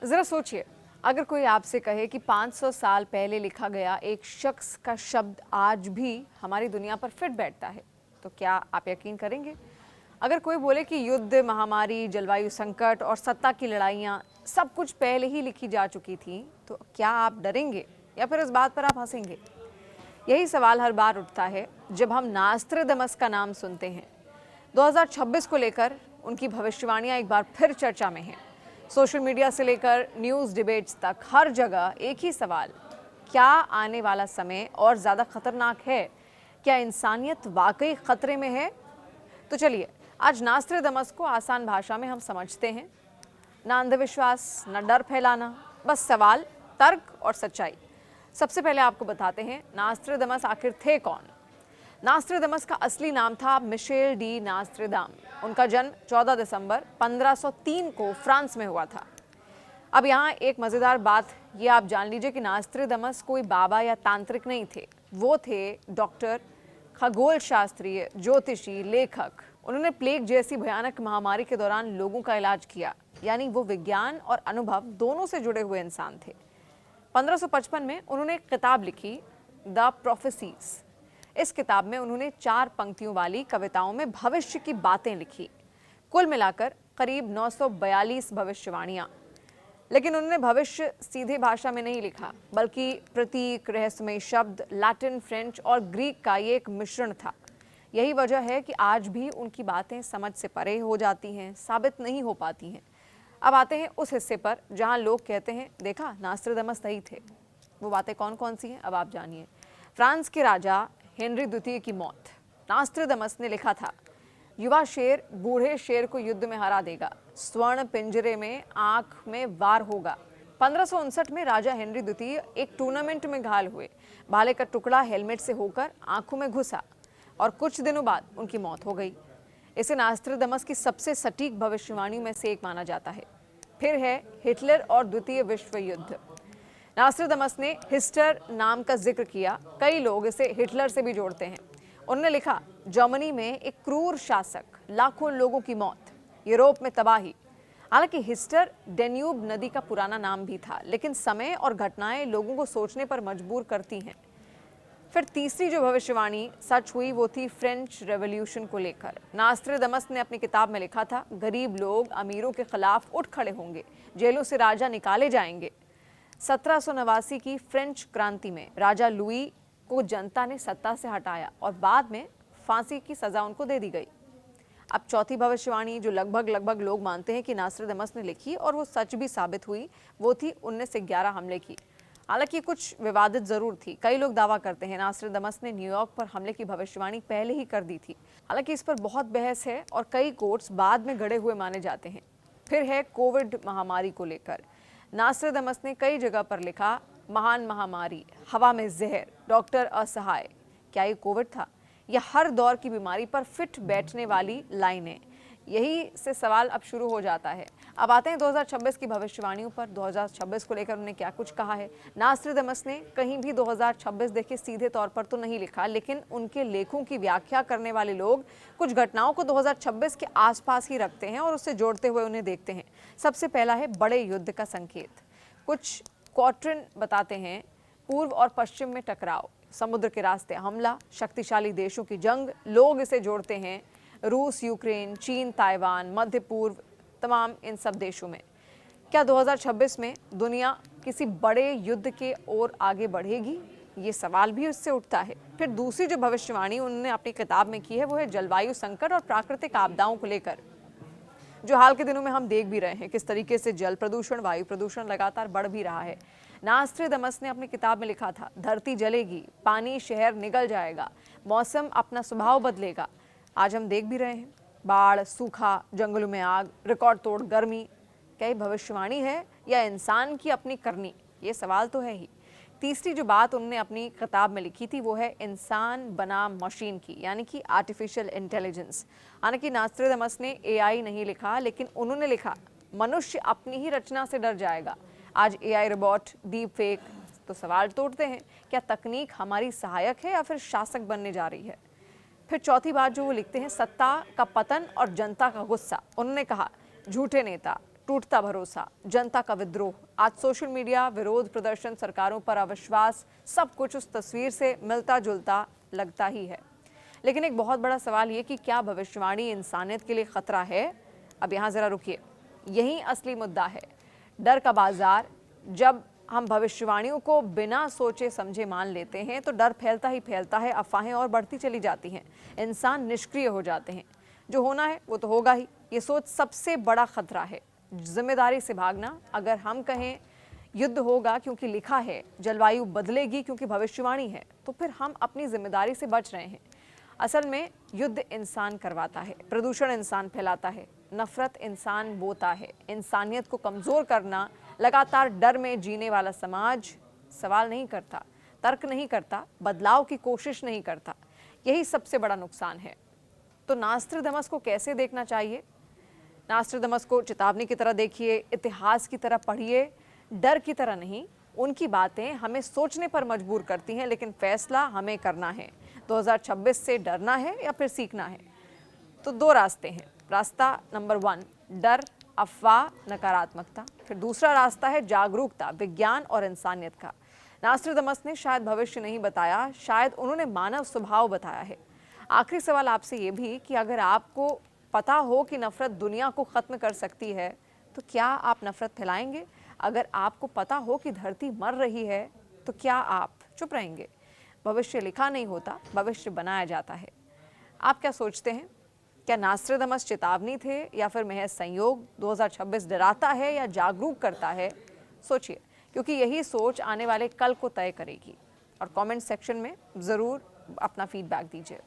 जरा सोचिए, अगर कोई आपसे कहे कि 500 साल पहले लिखा गया एक शख्स का शब्द आज भी हमारी दुनिया पर फिट बैठता है, तो क्या आप यकीन करेंगे? अगर कोई बोले कि युद्ध, महामारी, जलवायु संकट और सत्ता की लड़ाइयाँ सब कुछ पहले ही लिखी जा चुकी थी, तो क्या आप डरेंगे या फिर इस बात पर आप हंसेंगे? यही सवाल हर बार उठता है जब हम नास्ट्राडामस का नाम सुनते हैं। 2026 को लेकर उनकी भविष्यवाणियां एक बार फिर चर्चा में हैं। सोशल मीडिया से लेकर न्यूज़ डिबेट्स तक हर जगह एक ही सवाल, क्या आने वाला समय और ज़्यादा खतरनाक है? क्या इंसानियत वाकई खतरे में है? तो चलिए, आज नास्ट्राडामस को आसान भाषा में हम समझते हैं। ना अंधविश्वास, ना डर फैलाना, बस सवाल, तर्क और सच्चाई। सबसे पहले आपको बताते हैं नास्ट्राडामस आखिर थे कौन। नास्ट्राडामस का असली नाम था मिशेल डी नास्ट्राडाम। उनका जन्म 14 दिसंबर 1503 को फ्रांस में हुआ था। अब यहाँ एक मज़ेदार बात ये आप जान लीजिए कि नास्ट्राडामस कोई बाबा या तांत्रिक नहीं थे। वो थे डॉक्टर, खगोल शास्त्रीय, ज्योतिषी, लेखक। उन्होंने प्लेग जैसी भयानक महामारी के दौरान लोगों का इलाज किया, यानी वो विज्ञान और अनुभव दोनों से जुड़े हुए इंसान थे। 1555 में उन्होंने एक किताब लिखी, द प्रोफेसीज। इस किताब में उन्होंने 4 पंक्तियों वाली कविताओं में भविष्य की बातें लिखी, कुल मिलाकर करीब 942 भविष्यवाणियां। लेकिन उन्होंने भविष्य सीधे भाषा में नहीं लिखा, बल्कि प्रतीक, रहस्यमय शब्द, लैटिन, फ्रेंच और ग्रीक का ये एक मिश्रण था। यही वजह है कि आज भी उनकी बातें समझ से परे हो जाती हैं, साबित नहीं हो पाती हैं। अब आते हैं उस हिस्से पर जहां लोग कहते हैं, देखा नास्ट्राडामस सही थे। वो बातें कौन कौन सी हैं, अब आप जानिए। फ्रांस के राजा हेनरी द्वितीय की मौत। नास्ट्राडामस ने लिखा था, युवा शेर बूढ़े शेर को युद्ध में हरा देगा, स्वर्ण पिंजरे में आंख में वार होगा। 1559 में राजा हेनरी द्वितीय एक टूर्नामेंट में घायल हुए। भाले का टुकड़ा हेलमेट से होकर आंखों में घुसा और कुछ दिनों बाद उनकी मौत हो गई। इसे नास्ट्राडामस की सबसे सटीक भविष्यवाणियों में से एक माना जाता है। फिर है हिटलर और द्वितीय विश्व युद्ध। नास्ट्राडामस ने हिस्टर नाम का जिक्र किया। कई लोग इसे हिटलर से भी जोड़ते हैं। उन्होंने लिखा, जर्मनी में एक क्रूर शासक, लाखों लोगों की मौत, यूरोप में तबाही। हालांकि हिस्टर डेन्यूब नदी का पुराना नाम भी था, लेकिन समय और घटनाएं लोगों को सोचने पर मजबूर करती हैं। फिर तीसरी जो भविष्यवाणी सच हुई वो थी फ्रेंच रेवोल्यूशन को लेकर। नास्ट्राडामस ने अपनी किताब में लिखा था, गरीब लोग अमीरों के खिलाफ उठ खड़े होंगे, जेलों से राजा निकाले जाएंगे। 1789 की फ्रेंच क्रांति में राजा लुई को जनता ने सत्ता से हटाया और बाद में फांसी की सजा उनको दे दी गई। अब चौथी भविष्यवाणी जो लगभग लोग मानते हैं कि नास्ट्राडामस ने लिखी और वो सच भी साबित हुई, वो थी 1911 हमले की। हालांकि कुछ विवादित जरूर थी। कई लोग दावा करते हैं नास्ट्राडामस ने न्यूयॉर्क पर हमले की भविष्यवाणी पहले ही कर दी थी। हालांकि इस पर बहुत बहस है और कई कोट्स बाद में गढ़े हुए माने जाते हैं। फिर है कोविड महामारी को लेकर। नास्ट्राडामस ने कई जगह पर लिखा, महान महामारी, हवा में जहर, डॉक्टर असहाय। क्या ये कोविड था? यह हर दौर की बीमारी पर फिट बैठने वाली लाइनें। यही से सवाल अब शुरू हो जाता है। अब आते हैं 2026 की भविष्यवाणियों पर। 2026 को लेकर उन्होंने क्या कुछ कहा है। नास्ट्राडामस ने कहीं भी 2026 देखिए सीधे तौर पर तो नहीं लिखा, लेकिन उनके लेखों की व्याख्या करने वाले लोग कुछ घटनाओं को 2026 के आसपास ही रखते हैं और उससे जोड़ते हुए उन्हें देखते हैं। सबसे पहला है बड़े युद्ध का संकेत। कुछ क्वाड्रिन बताते हैं पूर्व और पश्चिम में टकराव, समुद्र के रास्ते हमला, शक्तिशाली देशों की जंग। लोग इसे जोड़ते हैं रूस, यूक्रेन, चीन, ताइवान, मध्य पूर्व, तमाम इन सब देशों में। क्या 2026 में दुनिया किसी बड़े युद्ध के ओर आगे बढ़ेगी? ये सवाल भी उससे उठता है। फिर दूसरी जो भविष्यवाणी उन्होंने अपनी किताब में की है वो है जलवायु संकट और प्राकृतिक आपदाओं को लेकर, जो हाल के दिनों में हम देख भी रहे हैं किस तरीके से जल प्रदूषण, वायु प्रदूषण लगातार बढ़ भी रहा है। नास्ट्राडामस ने अपनी किताब में लिखा था, धरती जलेगी, पानी शहर निगल जाएगा, मौसम अपना स्वभाव बदलेगा। आज हम देख भी रहे हैं, बाढ़, सूखा, जंगलों में आग, रिकॉर्ड तोड़ गर्मी। क्या ये भविष्यवाणी है या इंसान की अपनी करनी? ये सवाल तो है ही। तीसरी जो बात उन्होंने अपनी किताब में लिखी थी वो है इंसान बनाम मशीन की, यानी कि आर्टिफिशियल इंटेलिजेंस। हालांकि नास्ट्राडामस ने एआई नहीं लिखा, लेकिन उन्होंने लिखा मनुष्य अपनी ही रचना से डर जाएगा। आज एआई, रोबोट, डीप फेक। तो सवाल तोड़ते हैं, क्या तकनीक हमारी सहायक है या फिर शासक बनने जा रही है? फिर चौथी बात जो वो लिखते हैं, सत्ता का पतन और जनता का गुस्सा। उन्होंने कहा, झूठे नेता, टूटता भरोसा, जनता का विद्रोह, आज सोशल मीडिया, विरोध प्रदर्शन, सरकारों पर अविश्वास, सब कुछ उस तस्वीर से मिलता जुलता लगता ही है। लेकिन एक बहुत बड़ा सवाल ये कि क्या भविष्यवाणी इंसानियत के लिए खतरा है? अब यहाँ जरा रुकिए, यही असली मुद्दा है। डर का बाजार। जब हम भविष्यवाणियों को बिना सोचे समझे मान लेते हैं तो डर फैलता ही फैलता है, अफवाहें और बढ़ती चली जाती हैं, इंसान निष्क्रिय हो जाते हैं। जो होना है वो तो होगा ही, ये सोच सबसे बड़ा खतरा है। जिम्मेदारी से भागना। अगर हम कहें युद्ध होगा क्योंकि लिखा है, जलवायु बदलेगी क्योंकि भविष्यवाणी है, तो फिर हम अपनी जिम्मेदारी से बच रहे हैं। असल में युद्ध इंसान करवाता है, प्रदूषण इंसान फैलाता है, नफरत इंसान बोता है। इंसानियत को कमजोर करना, लगातार डर में जीने वाला समाज सवाल नहीं करता, तर्क नहीं करता, बदलाव की कोशिश नहीं करता। यही सबसे बड़ा नुकसान है। तो नास्ट्राडामस को कैसे देखना चाहिए? नास्ट्राडामस को चेतावनी की तरह देखिए, इतिहास की तरह पढ़िए, डर की तरह नहीं। उनकी बातें हमें सोचने पर मजबूर करती हैं, लेकिन फैसला हमें करना है। 2026 से डरना है या फिर सीखना है? तो दो रास्ते हैं। रास्ता नंबर 1, डर, अफवाह, नकारात्मकता। फिर दूसरा रास्ता है जागरूकता, विज्ञान और इंसानियत का। नास्ट्राडामस ने शायद भविष्य नहीं बताया, शायद उन्होंने मानव स्वभाव बताया है। आखिरी सवाल आपसे ये भी कि अगर आपको पता हो कि नफरत दुनिया को खत्म कर सकती है, तो क्या आप नफरत फैलाएंगे? अगर आपको पता हो कि धरती मर रही है, तो क्या आप चुप रहेंगे? भविष्य लिखा नहीं होता, भविष्य बनाया जाता है। आप क्या सोचते हैं? क्या नास्ट्राडामस चेतावनी थे या फिर महज संयोग? 2026 डराता है या जागरूक करता है? सोचिए, क्योंकि यही सोच आने वाले कल को तय करेगी। और कमेंट सेक्शन में ज़रूर अपना फीडबैक दीजिए।